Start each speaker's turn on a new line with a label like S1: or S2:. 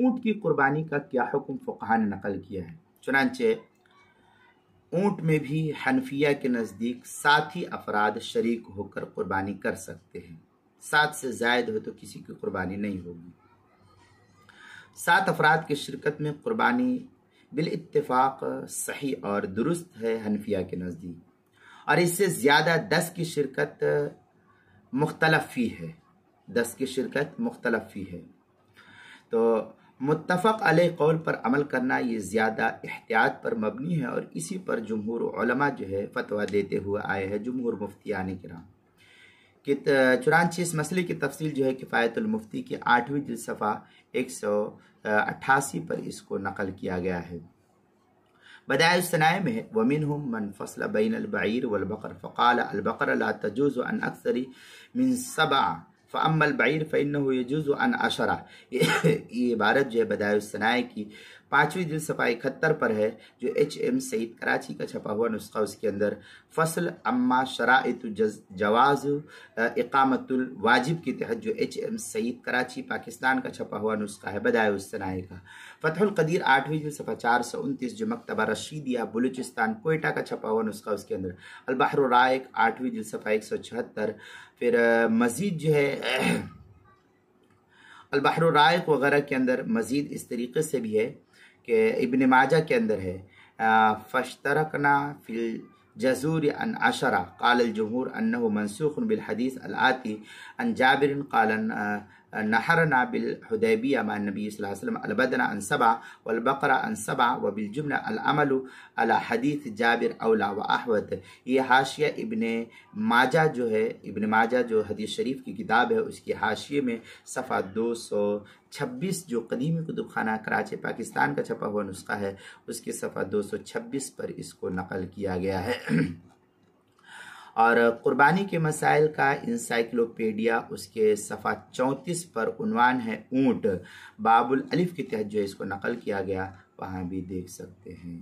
S1: اونٹ کی قربانی کا کیا حکم فقہا نے نقل کیا ہے؟ چنانچہ اونٹ میں بھی حنفیہ کے نزدیک 7 ہی افراد شریک ہو کر قربانی کر سکتے ہیں، 7 سے زائد ہو تو کسی کی قربانی نہیں ہوگی۔ 7 افراد کی شرکت میں قربانی بالاتفاق صحیح اور درست ہے حنفیہ کے نزدیک، اور اس سے زیادہ 10 کی شرکت مختلف فی ہے، 10 کی شرکت مختلف فی ہے۔ تو متفق علیہ قول پر عمل کرنا یہ زیادہ احتیاط پر مبنی ہے، اور اسی پر جمہور علماء جو ہے فتویٰ دیتے ہوئے آئے ہیں، جمہور مفتیان کرام۔ چنانچہ اس مسئلے کی تفصیل جو ہے کفایت المفتی کی 8ویں جلد صفحہ 188 پر اس کو نقل کیا گیا ہے۔ بدائع الصنائع میں ہے وَمِنْهُمْ مَنْ فَصْلَ بَيْنَ الْبَعِيرِ وَالْبَقَرِ فَقَالَ الْبَقَرَ لَا تَجُوزُ عَنْ أَكْثَرِ مِنْ 7 فَأَمَّا الْبَعِيرُ فَإِنَّهُ يَجُوزُ عَنْ 10۔ یہ عبارت جو ہے بدائع الصنائع کی 5ویں جلد صفحہ 71 پر ہے، جو HM سعید کراچی کا چھپا ہوا نسخہ، اس کے اندر فصل اما شرائط جواز اقامت الواجب کے تحت جو HM سعید کراچی پاکستان کا چھپا ہوا نسخہ ہے بدائع الصنائع کا۔ فتح القدیر 8ویں جلد صفحہ 429 جو مکتبہ رشیدیہ بلوچستان کوئٹہ کا چھپا ہوا نسخہ، اس کے اندر البحر الرائق 8ویں جلد صفحہ 176۔ پھر مزید جو ہے البحر الرائق وغیرہ کے اندر مزید اس طریقے سے بھی ہے کہ ابن ماجہ کے اندر ہے فاشترکنا فی الجزور عن 10 قال الجمہور انه منسوخ بالحدیث الآتی عن جابر قال نحرنا بالحدیبیہ مع النبی صلی اللہ علیہ وسلم البدن عن 7 والبقر عن 7 وبالجملہ العمل على حدیث جابر اولا واحوط۔ یہ حاشیہ ابن ماجہ جو ہے، ابن ماجہ جو حدیث شریف کی کتاب ہے، اس کی حاشیے میں صفحہ 226 جو قدیمی کتب خانہ کراچی پاکستان کا چھپا ہوا نسخہ ہے، اس کے صفحہ 226 پر اس کو نقل کیا گیا ہے۔ اور قربانی کے مسائل کا انسائکلوپیڈیا اس کے صفحہ 34 پر عنوان ہے اونٹ، باب الالف کے تحت جو اس کو نقل کیا گیا، وہاں بھی دیکھ سکتے ہیں۔